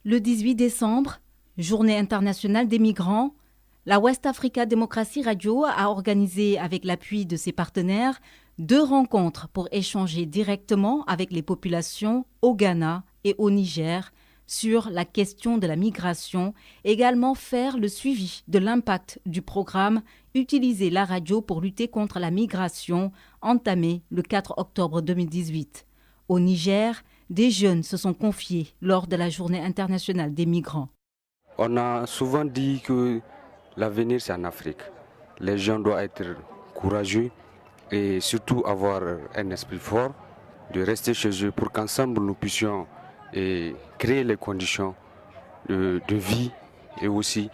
Le 18 décembre, Journée internationale des migrants, la West Africa Democracy Radio a organisé, avec l'appui de ses partenaires, 2 rencontres pour échanger directement avec les populations au Ghana et au Niger sur la question de la migration, également faire le suivi de l'impact du programme Utiliser la radio pour lutter contre la migration, entamé le 4 octobre 2018. Au Niger, des jeunes se sont confiés lors de la Journée internationale des migrants. On a souvent dit que l'avenir c'est en Afrique. Les gens doivent être courageux et surtout avoir un esprit fort, de rester chez eux pour qu'ensemble nous puissions créer les conditions de vie et aussi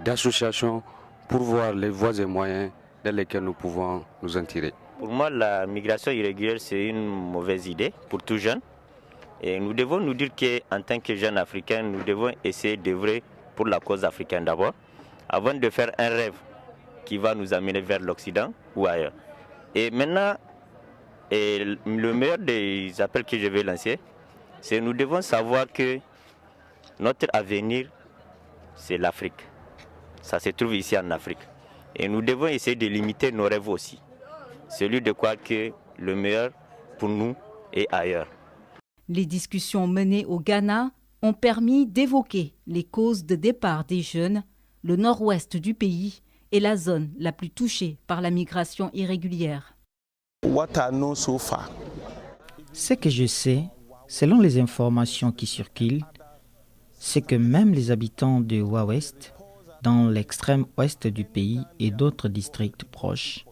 d'association pour voir les voies et moyens dans lesquels nous pouvons nous en tirer. Pour moi, la migration irrégulière, c'est une mauvaise idée pour tout jeune. Et nous devons nous dire qu'en tant que jeunes Africains, nous devons essayer d'œuvrer pour la cause africaine d'abord, avant de faire un rêve qui va nous amener vers l'Occident ou ailleurs. Et maintenant, le meilleur des appels que je vais lancer, c'est que nous devons savoir que notre avenir, c'est l'Afrique. Ça se trouve ici en Afrique. Et nous devons essayer de limiter nos rêves aussi. Celui de croire que le meilleur pour nous est ailleurs. Les discussions menées au Ghana ont permis d'évoquer les causes de départ des jeunes, le nord-ouest du pays et la zone la plus touchée par la migration irrégulière. Ce que je sais, selon les informations qui circulent, c'est que même les habitants de Ouest, dans l'extrême ouest du pays et d'autres districts proches,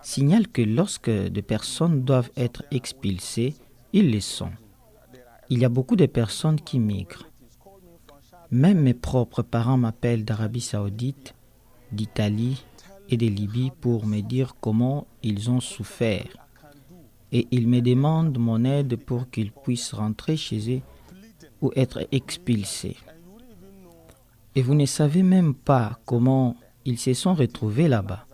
signalent que lorsque des personnes doivent être expulsées, ils le sont. Il y a beaucoup de personnes qui migrent. Même mes propres parents m'appellent d'Arabie Saoudite, d'Italie et de Libye pour me dire comment ils ont souffert. Et ils me demandent mon aide pour qu'ils puissent rentrer chez eux ou être expulsés. Et vous ne savez même pas comment ils se sont retrouvés là-bas.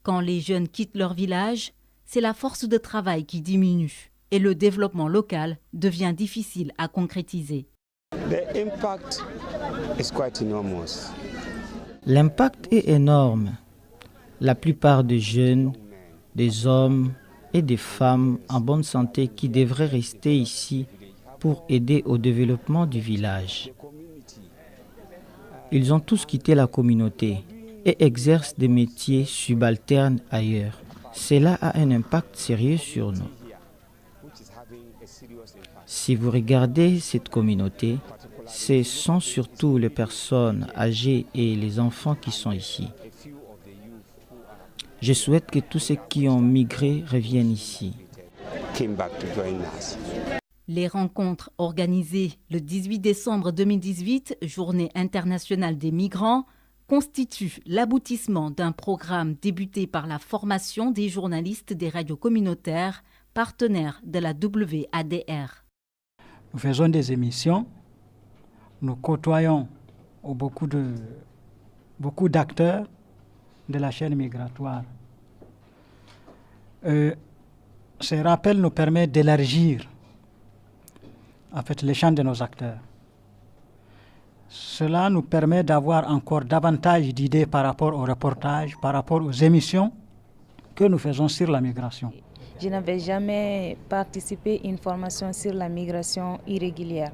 Quand les jeunes quittent leur village, c'est la force de travail qui diminue et le développement local devient difficile à concrétiser. L'impact est énorme. La plupart des jeunes, des hommes et des femmes en bonne santé qui devraient rester ici pour aider au développement du village. Ils ont tous quitté la communauté et exercent des métiers subalternes ailleurs. Cela a un impact sérieux sur nous. Si vous regardez cette communauté, ce sont surtout les personnes âgées et les enfants qui sont ici. Je souhaite que tous ceux qui ont migré reviennent ici. Les rencontres organisées le 18 décembre 2018, Journée internationale des migrants, constituent l'aboutissement d'un programme débuté par la formation des journalistes des radios communautaires, partenaires de la WADR. Nous faisons des émissions, nous côtoyons beaucoup d'acteurs de la chaîne migratoire. Ce rappel nous permet d'élargir le champ de nos acteurs. Cela nous permet d'avoir encore davantage d'idées par rapport aux reportages, par rapport aux émissions que nous faisons sur la migration. Je n'avais jamais participé à une formation sur la migration irrégulière.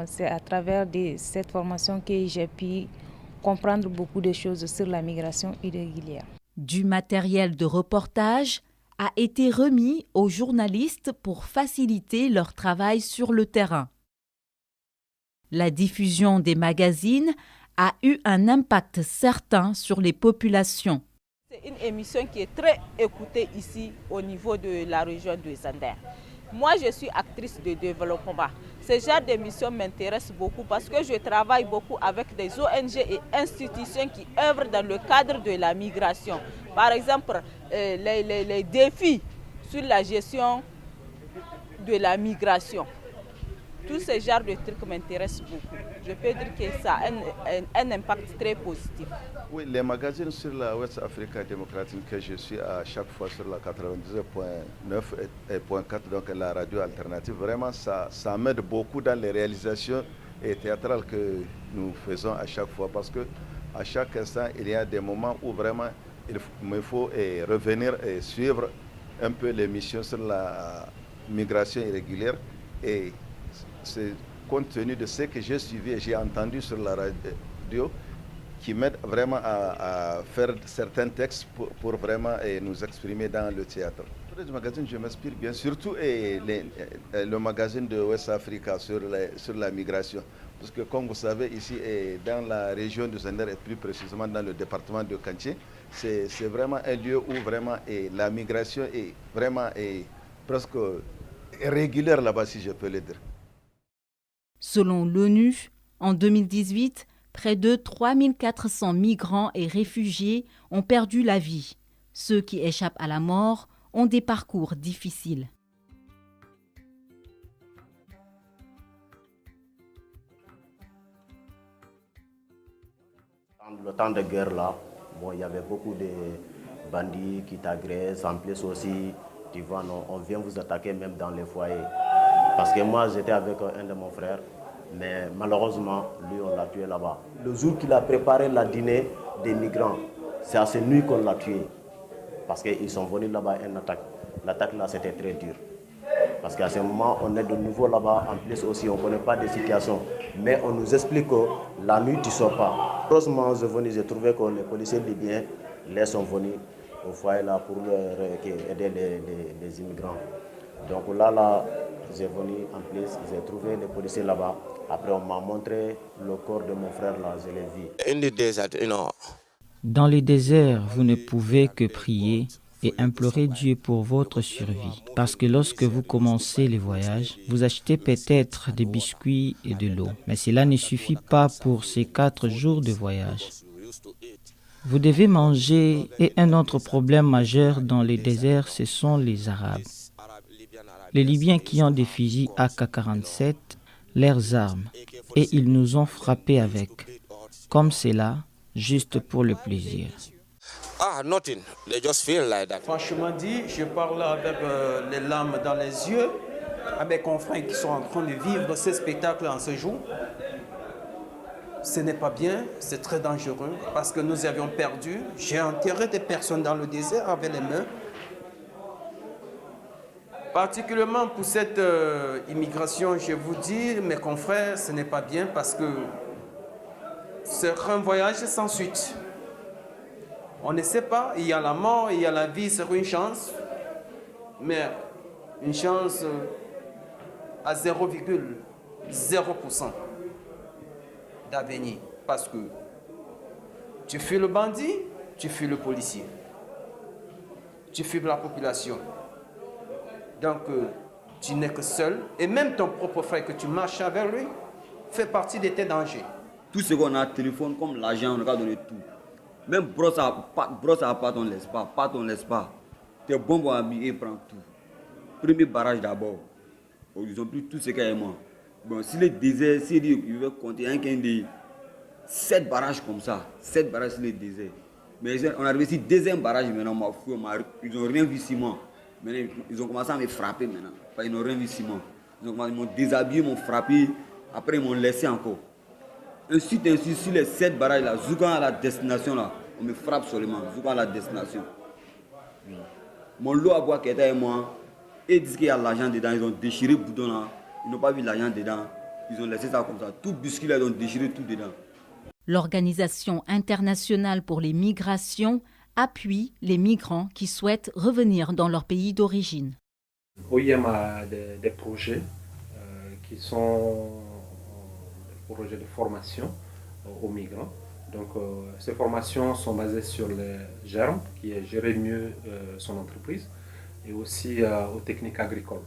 C'est à travers cette formation que j'ai pu comprendre beaucoup de choses sur la migration irrégulière. Du matériel de reportage a été remis aux journalistes pour faciliter leur travail sur le terrain. La diffusion des magazines a eu un impact certain sur les populations. C'est une émission qui est très écoutée ici au niveau de la région de Zander. Moi, je suis actrice de développement. Ce genre d'émission m'intéresse beaucoup parce que je travaille beaucoup avec des ONG et institutions qui œuvrent dans le cadre de la migration. Par exemple, les défis sur la gestion de la migration. Tout ce genre de trucs m'intéresse beaucoup. je peux dire que ça a un impact très positif. Oui, les magazines sur la West Africa démocratique que je suis à chaque fois sur la 99.9 et .4, donc la radio alternative, vraiment ça m'aide beaucoup dans les réalisations théâtrales que nous faisons à chaque fois, parce que à chaque instant, il y a des moments où vraiment il me faut revenir et suivre un peu l'émission sur la migration irrégulière, et c'est compte tenu de ce que j'ai suivi et j'ai entendu sur la radio qui m'aide vraiment à faire certains textes pour vraiment nous exprimer dans le théâtre. Le magazine, je m'inspire bien, surtout le magazine de West Africa sur la migration. Parce que comme vous savez, ici dans la région de Zender et plus précisément dans le département de Kanché, c'est vraiment un lieu où vraiment la migration est vraiment presque régulière là-bas, si je peux le dire. Selon l'ONU, en 2018, près de 3400 migrants et réfugiés ont perdu la vie. Ceux qui échappent à la mort ont des parcours difficiles. Le temps de guerre là, il y avait beaucoup de bandits qui t'agressent. En plus aussi, tu vois, on vient vous attaquer même dans les foyers. Parce que moi, j'étais avec un de mon frère, mais malheureusement, lui, on l'a tué là-bas. Le jour qu'il a préparé la dîner des migrants, c'est à cette nuit qu'on l'a tué. Parce qu'ils sont venus là-bas une attaque. L'attaque là, c'était très dur. Parce qu'à ce moment, on est de nouveau là-bas. En plus aussi, on ne connaît pas des situations. Mais on nous explique que la nuit, tu ne sors pas. Heureusement, j'ai trouvé que les policiers libyens les sont venus au foyer là pour aider les immigrants. Donc là, j'ai venu en plus, j'ai trouvé les policiers là-bas. Après, on m'a montré le corps de mon frère là, je l'ai vu. Dans les déserts, vous ne pouvez que prier et implorer Dieu pour votre survie. Parce que lorsque vous commencez les voyages, vous achetez peut-être des biscuits et de l'eau. Mais cela ne suffit pas pour ces 4 jours de voyage. Vous devez manger, et un autre problème majeur dans les déserts, ce sont les Arabes. Les Libyens qui ont des fusils AK-47, leurs armes, et ils nous ont frappés avec. Comme c'est là, juste pour le plaisir. Nothing. They just feel like that. Franchement dit, je parle avec les larmes dans les yeux, avec mes confrères qui sont en train de vivre ce spectacle en ce jour. Ce n'est pas bien, c'est très dangereux parce que nous avions perdu. J'ai enterré des personnes dans le désert avec les mains. Particulièrement pour cette immigration, je vous dis, mes confrères, ce n'est pas bien parce que c'est un voyage sans suite. On ne sait pas, il y a la mort, il y a la vie, c'est une chance, mais une chance à 0,0% d'avenir. Parce que tu fuis le bandit, tu fuis le policier, tu fuis la population. Donc tu n'es que seul, et même ton propre frère que tu marches avec lui fait partie de tes dangers. Tout ce qu'on a, téléphone comme l'argent, on a donné tout. Même brosse à part, on ne laisse pas. Pas on ne laisse pas. Tes bombes habillées, prends tout. Premier barrage d'abord. Ils ont pris tout ce qu'il y a moi. Bon, si les déserts, ils veulent compter un des 7 barrages comme ça. 7 barrages sur les déserts. Mais on a réussi deuxième barrage maintenant. Ils n'ont rien vu ciment. Maintenant, ils ont commencé à me frapper maintenant. Ils n'ont rien vu ciment. Ils m'ont déshabillé, m'ont frappé. Après, ils m'ont laissé encore. Ainsi, sur les 7 barrages là, jusqu'à la destination là, on me frappe seulement, jusqu'à la destination. Mon lot à boire qui était avec moi, ils disent qu'il y a l'argent dedans, ils ont déchiré le bouton là, ils n'ont pas vu l'argent dedans, ils ont laissé ça comme ça. Tout biscuit là, ils ont déchiré tout dedans. L'Organisation internationale pour les migrations appuie les migrants qui souhaitent revenir dans leur pays d'origine. OIM a des projets qui sont des projets de formation aux migrants. Donc, ces formations sont basées sur le GERM, qui est gérer mieux son entreprise, et aussi aux techniques agricoles.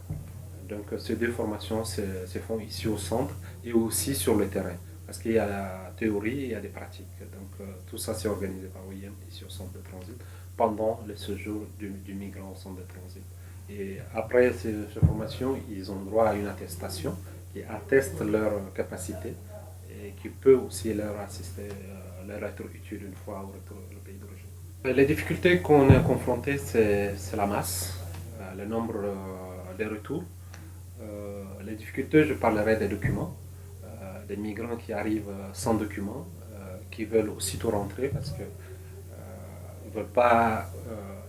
Donc, ces 2 formations se font ici au centre et aussi sur le terrain, parce qu'il y a la théorie et il y a des pratiques. Donc, tout ça c'est organisé par OIM ici au centre de transit pendant le séjour du migrant au centre de transit. Et après ces formations, ils ont droit à une attestation qui atteste leur capacité et qui peut aussi leur assister, leur être utile une fois au retour au pays d'origine. Les difficultés qu'on est confrontés, c'est la masse, le nombre des retours. Les difficultés, je parlerai des documents, des migrants qui arrivent sans documents, qui veulent aussitôt rentrer parce que ils veulent pas.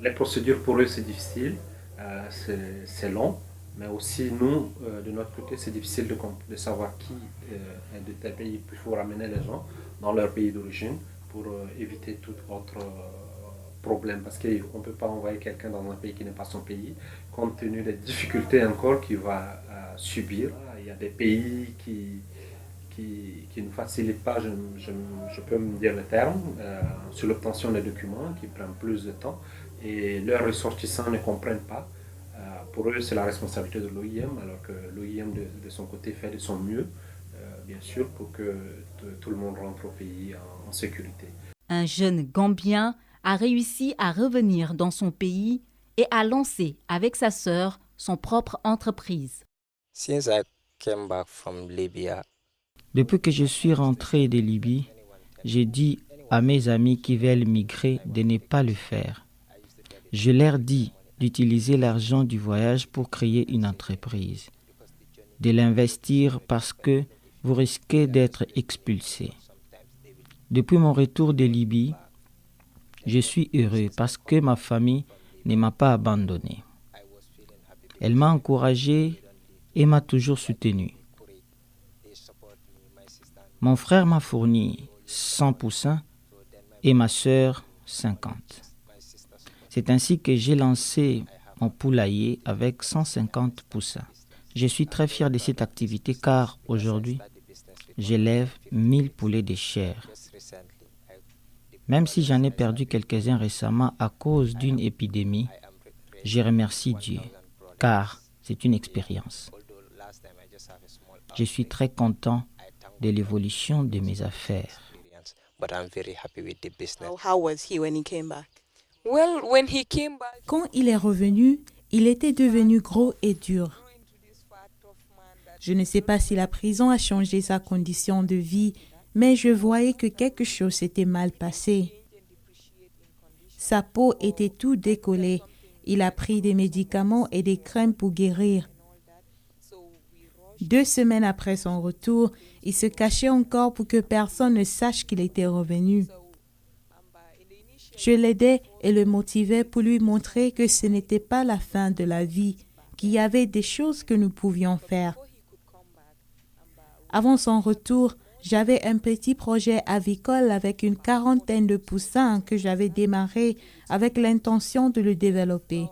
Les procédures pour eux c'est difficile, c'est long, mais aussi nous, de notre côté, c'est difficile de savoir qui est de tel pays. Il faut ramener les gens dans leur pays d'origine pour éviter tout autre problème, parce qu'on ne peut pas envoyer quelqu'un dans un pays qui n'est pas son pays, compte tenu des difficultés encore qu'il va subir. Il y a des pays qui ne facilitent pas, je peux me dire le terme, sur l'obtention des documents, qui prennent plus de temps, et leurs ressortissants ne comprennent pas. Pour eux, c'est la responsabilité de l'OIM, alors que l'OIM, de son côté, fait de son mieux, bien sûr, pour que tout le monde rentre au pays en sécurité. Un jeune Gambien a réussi à revenir dans son pays et a lancé avec sa sœur son propre entreprise. Since I came back from Libya, depuis que je suis rentré de Libye, j'ai dit à mes amis qui veulent migrer de ne pas le faire. Je leur dis d'utiliser l'argent du voyage pour créer une entreprise, de l'investir parce que vous risquez d'être expulsé. Depuis mon retour de Libye, je suis heureux parce que ma famille ne m'a pas abandonné. Elle m'a encouragé et m'a toujours soutenu. Mon frère m'a fourni 100 poussins et ma sœur 50. C'est ainsi que j'ai lancé mon poulailler avec 150 poussins. Je suis très fier de cette activité car aujourd'hui, j'élève 1000 poulets de chair. Même si j'en ai perdu quelques-uns récemment à cause d'une épidémie, je remercie Dieu car c'est une expérience. Je suis très content de l'évolution de mes affaires. Quand il est revenu, il était devenu gros et dur. Je ne sais pas si la prison a changé sa condition de vie, mais je voyais que quelque chose s'était mal passé. Sa peau était tout décollée. Il a pris des médicaments et des crèmes pour guérir. 2 semaines après son retour, il se cachait encore pour que personne ne sache qu'il était revenu. Je l'aidais et le motivais pour lui montrer que ce n'était pas la fin de la vie, qu'il y avait des choses que nous pouvions faire. Avant son retour, j'avais un petit projet avicole avec une 40aine de poussins que j'avais démarré avec l'intention de le développer.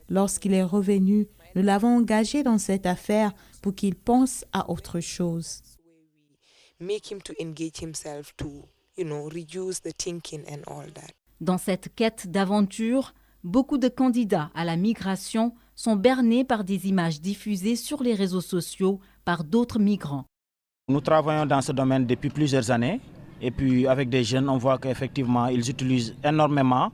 Lorsqu'il est revenu, nous l'avons engagé dans cette affaire pour qu'il pense à autre chose. Dans cette quête d'aventure, beaucoup de candidats à la migration sont bernés par des images diffusées sur les réseaux sociaux par d'autres migrants. Nous travaillons dans ce domaine depuis plusieurs années et puis avec des jeunes, on voit qu'effectivement ils utilisent énormément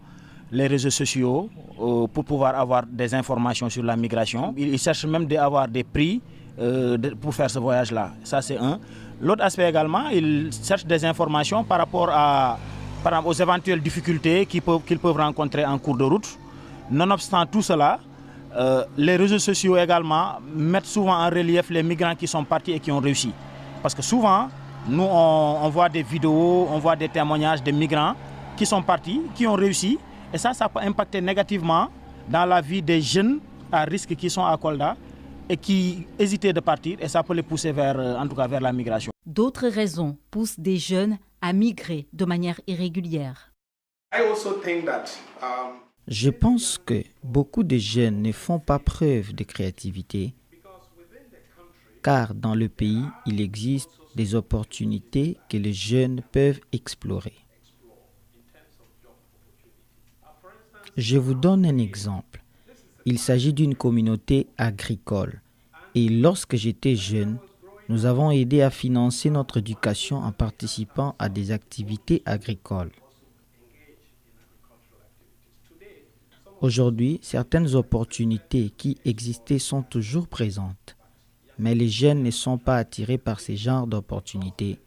les réseaux sociaux pour pouvoir avoir des informations sur la migration. Ils cherchent même à avoir des prix pour faire ce voyage-là. Ça, c'est un. L'autre aspect également, ils cherchent des informations par rapport aux éventuelles difficultés qu'ils peuvent rencontrer en cours de route. Nonobstant tout cela, les réseaux sociaux également mettent souvent en relief les migrants qui sont partis et qui ont réussi. Parce que souvent, nous, on voit des vidéos, on voit des témoignages de migrants qui sont partis, qui ont réussi. Et ça peut impacter négativement dans la vie des jeunes à risque qui sont à Kolda et qui hésitaient de partir. Et ça peut les pousser vers la migration. D'autres raisons poussent des jeunes à migrer de manière irrégulière. Je pense que beaucoup de jeunes ne font pas preuve de créativité car dans le pays, il existe des opportunités que les jeunes peuvent explorer. Je vous donne un exemple. Il s'agit d'une communauté agricole. Et lorsque j'étais jeune, nous avons aidé à financer notre éducation en participant à des activités agricoles. Aujourd'hui, certaines opportunités qui existaient sont toujours présentes. Mais les jeunes ne sont pas attirés par ce genre d'opportunités,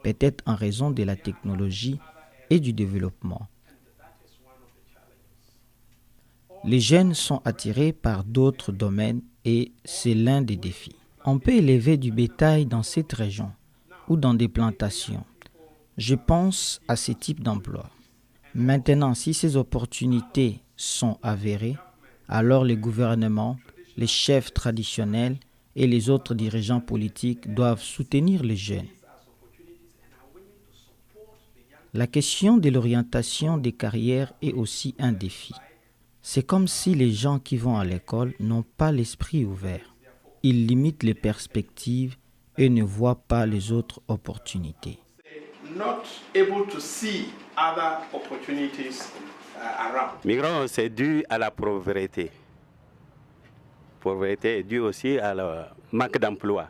peut-être en raison de la technologie et du développement. Les jeunes sont attirés par d'autres domaines et c'est l'un des défis. On peut élever du bétail dans cette région ou dans des plantations. Je pense à ce type d'emploi. Maintenant, si ces opportunités sont avérées, alors les gouvernements, les chefs traditionnels et les autres dirigeants politiques doivent soutenir les jeunes. La question de l'orientation des carrières est aussi un défi. C'est comme si les gens qui vont à l'école n'ont pas l'esprit ouvert. Ils limitent les perspectives et ne voient pas les autres opportunités. Migrants, c'est dû à la pauvreté. La pauvreté est due aussi à le manque d'emploi.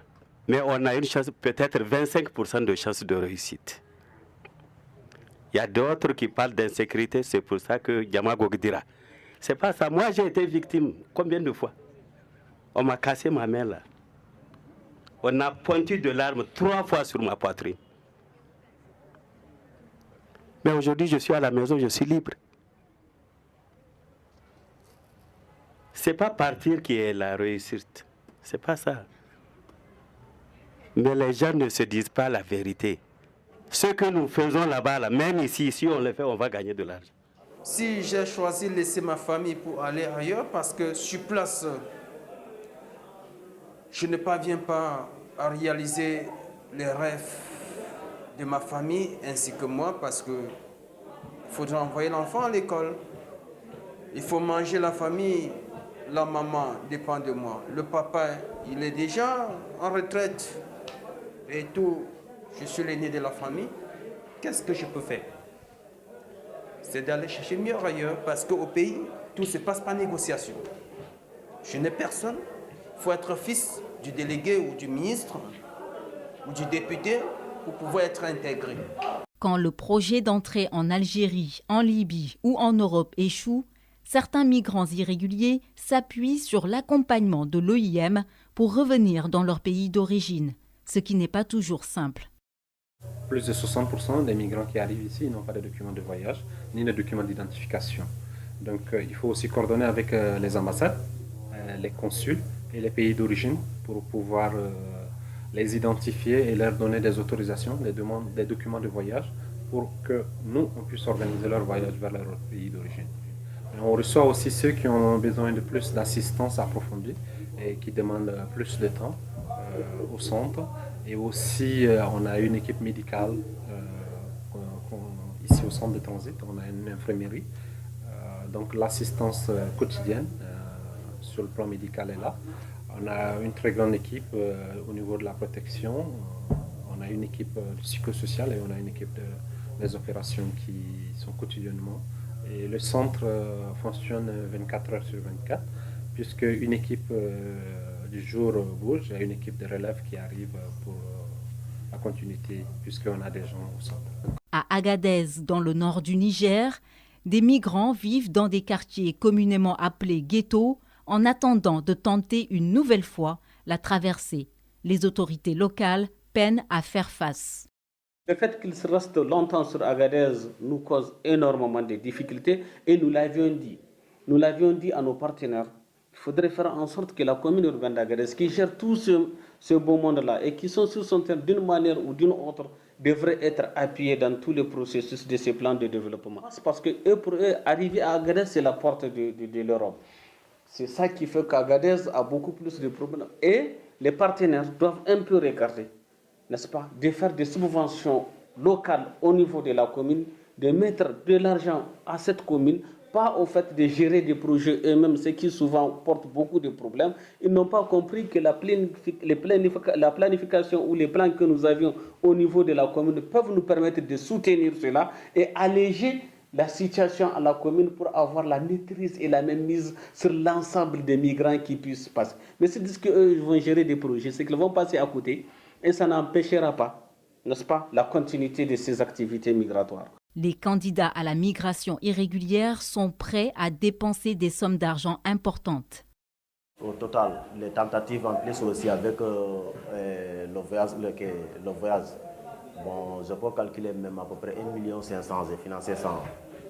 Mais on a une chance, peut-être 25% de chance de réussite. Il y a d'autres qui parlent d'insécurité, c'est pour ça que Diamagogue dira. C'est pas ça. Moi, j'ai été victime. Combien de fois? On m'a cassé ma main là. On a pointu de l'arme 3 fois sur ma poitrine. Mais aujourd'hui, je suis à la maison, je suis libre. C'est pas partir qui est la réussite. C'est pas ça. Mais les gens ne se disent pas la vérité. Ce que nous faisons là-bas, là, même ici, si on le fait, on va gagner de l'argent. Si j'ai choisi de laisser ma famille pour aller ailleurs, parce que sur place, je ne parviens pas à réaliser les rêves de ma famille ainsi que moi, parce qu'il faudra envoyer l'enfant à l'école. Il faut manger la famille, la maman dépend de moi. Le papa, il est déjà en retraite et tout. Je suis l'aîné de la famille. Qu'est-ce que je peux faire? C'est d'aller chercher mieux ailleurs, parce qu'au pays, tout se passe par négociation. Je n'ai personne. Il faut être fils du délégué ou du ministre ou du député pour pouvoir être intégré. Quand le projet d'entrée en Algérie, en Libye ou en Europe échoue, certains migrants irréguliers s'appuient sur l'accompagnement de l'OIM pour revenir dans leur pays d'origine, ce qui n'est pas toujours simple. Plus de 60% des migrants qui arrivent ici n'ont pas de documents de voyage ni de documents d'identification. Donc il faut aussi coordonner avec les ambassades, les consuls et les pays d'origine pour pouvoir les identifier et leur donner des autorisations, des documents de voyage pour que nous, on puisse organiser leur voyage vers leur pays d'origine. On reçoit aussi ceux qui ont besoin de plus d'assistance approfondie et qui demandent plus de temps au centre. Et aussi, on a une équipe médicale ici au centre de transit. On a une infirmerie. Donc l'assistance quotidienne sur le plan médical est là. On a une très grande équipe au niveau de la protection. On a une équipe psychosociale et on a une équipe des opérations qui sont quotidiennement. Et le centre fonctionne 24 heures sur 24, puisque une équipe du jour bouge, il y a une équipe de relève qui arrive pour la continuité, puisqu'on a des gens au centre. À Agadez, dans le nord du Niger, des migrants vivent dans des quartiers communément appelés ghettos en attendant de tenter une nouvelle fois la traversée. Les autorités locales peinent à faire face. Le fait qu'ils restent longtemps sur Agadez nous cause énormément de difficultés et nous l'avions dit. Nous l'avions dit à nos partenaires. Il faudrait faire en sorte que la commune urbaine d'Agadez, qui gère tout ce beau monde-là et qui sont sur son terrain d'une manière ou d'une autre, devrait être appuyée dans tous les processus de ces plans de développement. C'est parce que pour eux, arriver à Agadez, c'est la porte de l'Europe. C'est ça qui fait qu'Agadez a beaucoup plus de problèmes. Et les partenaires doivent un peu regarder, n'est-ce pas, de faire des subventions locales au niveau de la commune, de mettre de l'argent à cette commune, pas au fait de gérer des projets eux-mêmes, ce qui souvent porte beaucoup de problèmes. Ils n'ont pas compris que la planification ou les plans que nous avions au niveau de la commune peuvent nous permettre de soutenir cela et alléger la situation à la commune pour avoir la maîtrise et la même mise sur l'ensemble des migrants qui puissent passer. Mais c'est ce qu'eux vont gérer des projets, c'est qu'ils vont passer à côté et ça n'empêchera pas, n'est-ce pas, la continuité de ces activités migratoires. Les candidats à la migration irrégulière sont prêts à dépenser des sommes d'argent importantes. Au total, les tentatives en plus aussi avec le voyage, bon, je peux calculer même à peu près 1 500 000 et financer ça.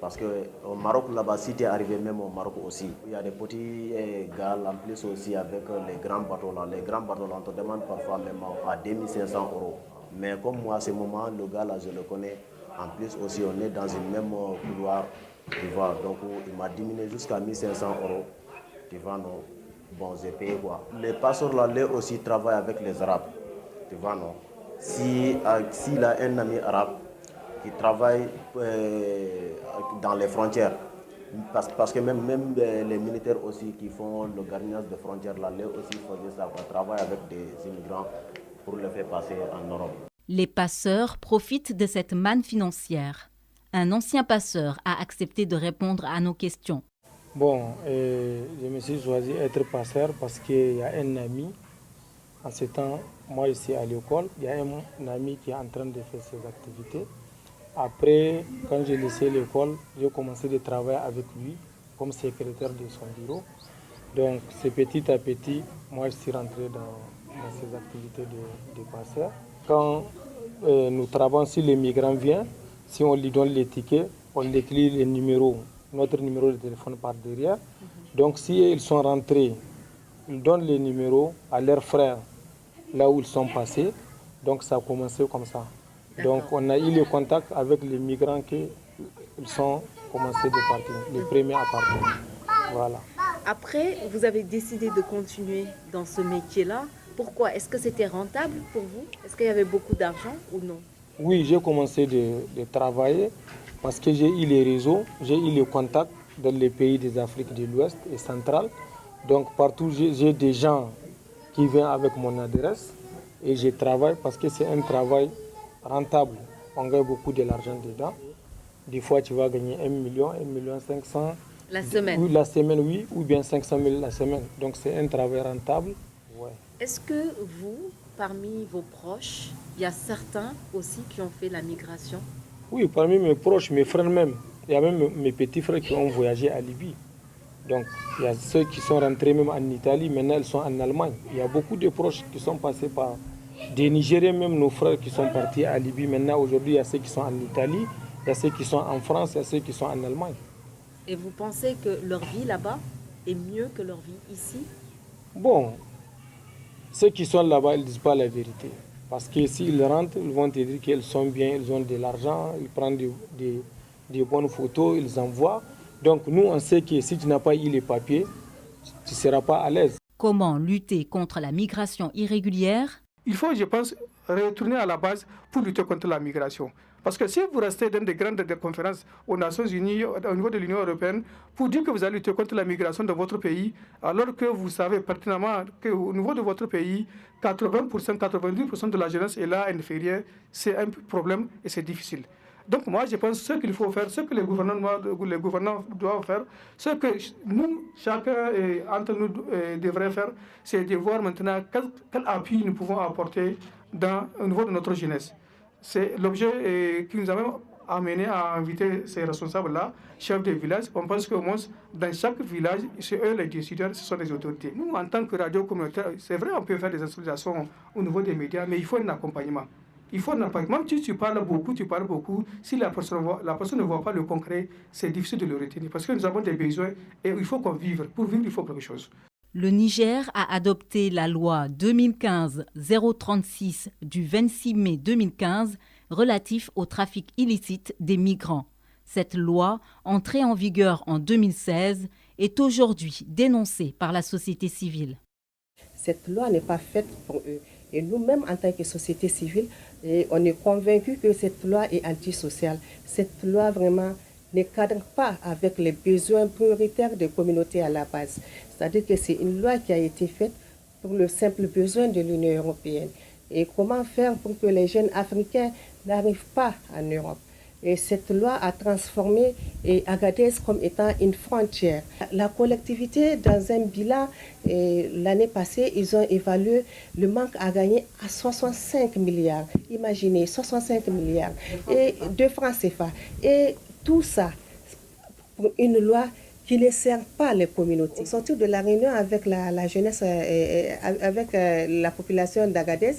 Parce qu'au Maroc, là-bas, si tu es arrivé même au Maroc aussi, il y a des petits gales en plus aussi avec les grands bateaux là. Les grands bateaux là, on te demande parfois même à 2500 €. Mais comme moi, à ce moment, le gars là, je le connais. En plus aussi, on est dans une même couloir, tu vois. Donc, il m'a diminué jusqu'à 1500 €. Tu vois, non? Bon, j'ai payé quoi. Les passeurs là, les aussi travaillent avec les Arabes. Tu vois, non? S'il a un ami arabe qui travaille dans les frontières, parce que même les militaires aussi qui font le gardiennage de frontières là, les aussi faisaient ça, on travaille avec des immigrants pour les faire passer en Europe. Les passeurs profitent de cette manne financière. Un ancien passeur a accepté de répondre à nos questions. Bon, je me suis choisi être passeur parce qu'il y a un ami. En ce temps, moi je suis à l'école, il y a un ami qui est en train de faire ses activités. Après, quand j'ai laissé l'école, j'ai commencé de travailler avec lui comme secrétaire de son bureau. Donc, c'est petit à petit, moi je suis rentré dans ces activités de passeur. Quand nous travaillons, si le migrant vient, si on lui donne les tickets, on écrit les numéros, notre numéro de téléphone par derrière. Donc, si ils sont rentrés, ils donnent les numéros à leurs frères, là où ils sont passés. Donc, ça a commencé comme ça. Donc, on a eu le contact avec les migrants qui sont commencés de partir, les premiers à partir. Voilà. Après, vous avez décidé de continuer dans ce métier-là. Pourquoi? Est-ce que c'était rentable pour vous? Est-ce qu'il y avait beaucoup d'argent ou non? Oui, j'ai commencé de travailler parce que j'ai eu les réseaux, j'ai eu les contacts dans les pays des Afriques de l'Ouest et centrale. Donc, partout, j'ai des gens qui viennent avec mon adresse et je travaille parce que c'est un travail rentable. On gagne beaucoup de l'argent dedans. Des fois, tu vas gagner 1 million, 1,5 million. La semaine? Oui, la semaine, oui, ou bien 500 000 la semaine. Donc, c'est un travail rentable. Ouais. Est-ce que vous, parmi vos proches, il y a certains aussi qui ont fait la migration? Oui, parmi mes proches, mes frères même. Il y a même mes petits frères qui ont voyagé à Libye. Donc, il y a ceux qui sont rentrés même en Italie, maintenant ils sont en Allemagne. Il y a beaucoup de proches qui sont passés par des Nigériens, même nos frères qui sont partis à Libye. Maintenant, aujourd'hui, il y a ceux qui sont en Italie, il y a ceux qui sont en France, il y a ceux qui sont en Allemagne. Et vous pensez que leur vie là-bas est mieux que leur vie ici? Bon, ceux qui sont là-bas, ils ne disent pas la vérité. Parce que s'ils rentrent, ils vont te dire qu'ils sont bien, ils ont de l'argent, ils prennent des bonnes photos, ils envoient. Donc nous, on sait que si tu n'as pas eu les papiers, tu ne seras pas à l'aise. Comment lutter contre la migration irrégulière? Il faut, je pense, retourner à la base pour lutter contre la migration. Parce que si vous restez dans des grandes conférences aux Nations Unies, au niveau de l'Union européenne, pour dire que vous allez lutter contre la migration dans votre pays, alors que vous savez pertinemment qu'au niveau de votre pays, 80%, 90% de la jeunesse est là, elle ne fait rien, c'est un problème et c'est difficile. Donc moi, je pense que ce qu'il faut faire, ce que les gouvernants doivent faire, ce que nous, chacun entre nous devrait faire, c'est de voir maintenant quel appui nous pouvons apporter au niveau de notre jeunesse. C'est l'objet qui nous a même amené à inviter ces responsables-là, chefs de village. On pense qu'au moins, dans chaque village, c'est eux les décideurs, ce sont les autorités. Nous, en tant que radio communautaire, c'est vrai, on peut faire des installations au niveau des médias, mais il faut un accompagnement. Il faut un accompagnement. Même si tu parles beaucoup, si la personne ne voit pas le concret, c'est difficile de le retenir. Parce que nous avons des besoins et il faut qu'on vive. Pour vivre, il faut quelque chose. Le Niger a adopté la loi 2015-036 du 26 mai 2015 relatif au trafic illicite des migrants. Cette loi, entrée en vigueur en 2016, est aujourd'hui dénoncée par la société civile. Cette loi n'est pas faite pour eux. Et nous-mêmes, en tant que société civile, on est convaincus que cette loi est antisociale. Cette loi vraiment ne cadre pas avec les besoins prioritaires des communautés à la base. C'est-à-dire que c'est une loi qui a été faite pour le simple besoin de l'Union européenne. Et comment faire pour que les jeunes Africains n'arrivent pas en Europe? Et cette loi a transformé Agadez comme étant une frontière. La collectivité, dans un bilan, l'année passée, ils ont évalué le manque à gagner à 65 milliards. Imaginez, 65 milliards de francs CFA. Et tout ça pour une loi qui ne servent pas les communautés. Sortir de la réunion avec la jeunesse, avec la population d'Agadez,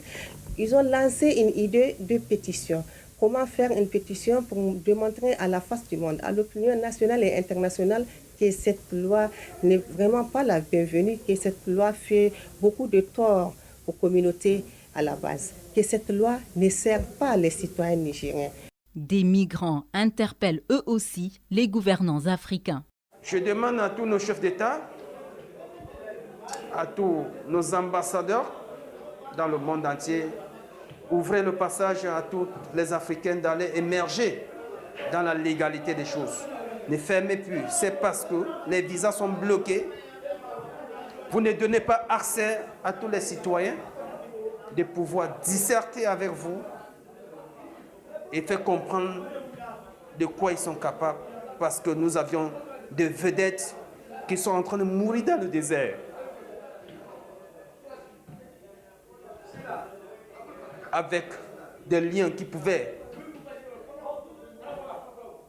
ils ont lancé une idée de pétition. Comment faire une pétition pour démontrer à la face du monde, à l'opinion nationale et internationale, que cette loi n'est vraiment pas la bienvenue, que cette loi fait beaucoup de tort aux communautés à la base, que cette loi ne sert pas les citoyens nigériens. Des migrants interpellent eux aussi les gouvernants africains. Je demande à tous nos chefs d'État, à tous nos ambassadeurs dans le monde entier, ouvrez le passage à tous les Africains d'aller émerger dans la légalité des choses. Ne fermez plus, c'est parce que les visas sont bloqués. Vous ne donnez pas accès à tous les citoyens de pouvoir disserter avec vous et faire comprendre de quoi ils sont capables, parce que nous avions des vedettes qui sont en train de mourir dans le désert. Avec des liens qui pouvaient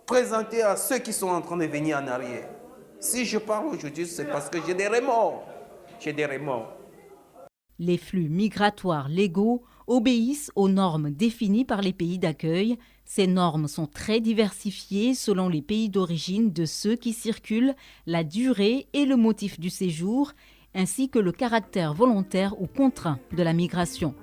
présenter à ceux qui sont en train de venir en arrière. Si je parle aujourd'hui, c'est parce que j'ai des remords. J'ai des remords. Les flux migratoires légaux obéissent aux normes définies par les pays d'accueil. Ces normes sont très diversifiées selon les pays d'origine de ceux qui circulent, la durée et le motif du séjour, ainsi que le caractère volontaire ou contraint de la migration.